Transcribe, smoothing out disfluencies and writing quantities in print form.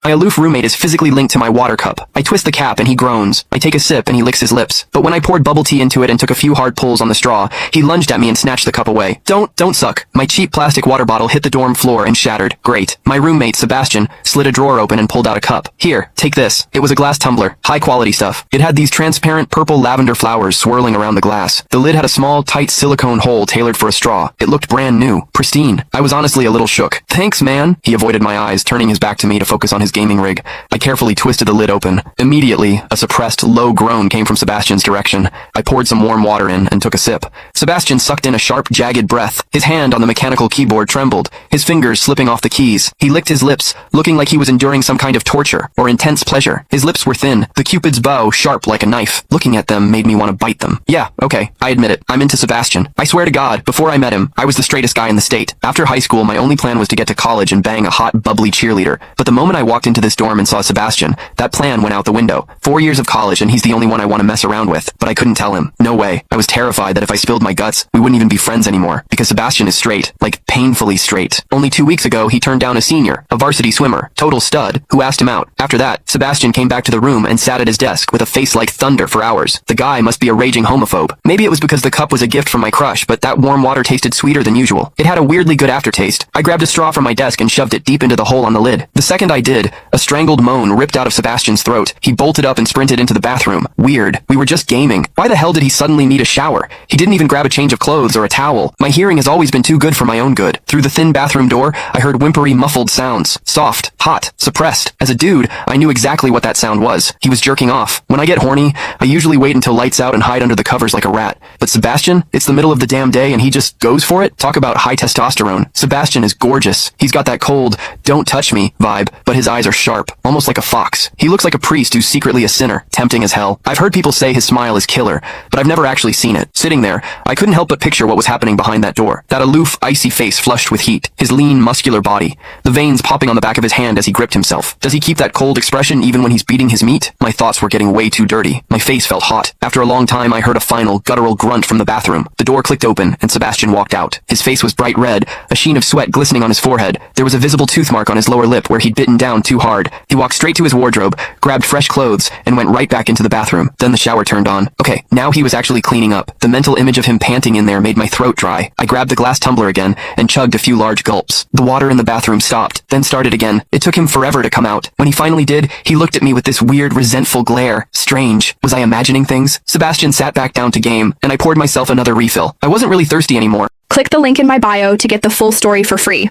My aloof roommate is physically linked to my water cup. I twist the cap and he groans. I take a sip and he licks his lips. But when I poured bubble tea into it and took a few hard pulls on the straw, he lunged at me and snatched the cup away. Don't suck. My cheap plastic water bottle hit the dorm floor and shattered. Great. My roommate, Sebastian, slid a drawer open and pulled out a cup. Here, take this. It was a glass tumbler. High quality stuff. It had these transparent purple lavender flowers swirling around the glass. The lid had a small, tight silicone hole tailored for a straw. It looked brand new. Pristine. I was honestly a little shook. Thanks, man. He avoided my eyes, turning his back to me to focus on his gaming rig. I carefully twisted the lid open. Immediately, a suppressed, low groan came from Sebastian's direction. I poured some warm water in and took a sip. Sebastian sucked in a sharp, jagged breath. His hand on the mechanical keyboard trembled, his fingers slipping off the keys. He licked his lips, looking like he was enduring some kind of torture or intense pleasure. His lips were thin, the Cupid's bow sharp like a knife. Looking at them made me want to bite them. Yeah, okay, I admit it. I'm into Sebastian. I swear to God, before I met him, I was the straightest guy in the state. After high school, my only plan was to get to college and bang a hot, bubbly cheerleader. But the moment I walked into this dorm and saw Sebastian, that plan went out the window. 4 years of college and he's the only one I want to mess around with. But I couldn't tell him. No way. I was terrified that if I spilled my guts, we wouldn't even be friends anymore. Because Sebastian is straight. Like, painfully straight. Only 2 weeks ago, he turned down a senior, a varsity swimmer, total stud, who asked him out. After that, Sebastian came back to the room and sat at his desk with a face like thunder for hours. The guy must be a raging homophobe. Maybe it was because the cup was a gift from my crush, but that warm water tasted sweeter than usual. It had a weirdly good aftertaste. I grabbed a straw from my desk and shoved it deep into the hole on the lid. The second I did, a strangled moan ripped out of Sebastian's throat. He bolted up and sprinted into the bathroom. Weird. We were just gaming. Why the hell did he suddenly need a shower? He didn't even grab a change of clothes or a towel. My hearing has always been too good for my own good. Through the thin bathroom door, I heard whimpery, muffled sounds. Soft, hot, suppressed. As a dude, I knew exactly what that sound was. He was jerking off. When I get horny, I usually wait until lights out and hide under the covers like a rat. But Sebastian, it's the middle of the damn day and he just goes for it? Talk about high testosterone. Sebastian is gorgeous. He's got that cold, don't touch me vibe, but his eyes are sharp, almost like a fox. He looks like a priest who's secretly a sinner, tempting as hell. I've heard people say his smile is killer, but I've never actually seen it. Sitting there, I couldn't help but picture what was happening behind that door. That aloof, icy face flushed with heat, his lean, muscular body, the veins popping on the back of his hand as he gripped himself. Does he keep that cold expression even when he's beating his meat? My thoughts were getting way too dirty. My face felt hot. After a long time, I heard a final, guttural grunt from the bathroom. The door clicked open, and Sebastian walked out. His face was bright red, a sheen of sweat glistening on his forehead. There was a visible tooth mark on his lower lip where he'd bitten down too hard. He walked straight to his wardrobe, grabbed fresh clothes, and went right back into the bathroom. Then the shower turned on. Okay, now he was actually cleaning up. The mental image of him panting in there made my throat dry. I grabbed the glass tumbler again and chugged a few large gulps. The water in the bathroom stopped, then started again. It took him forever to come out. When he finally did, he looked at me with this weird, resentful glare. Strange. Was I imagining things? Sebastian sat back down to game, and I poured myself another refill. I wasn't really thirsty anymore. Click the link in my bio to get the full story for free.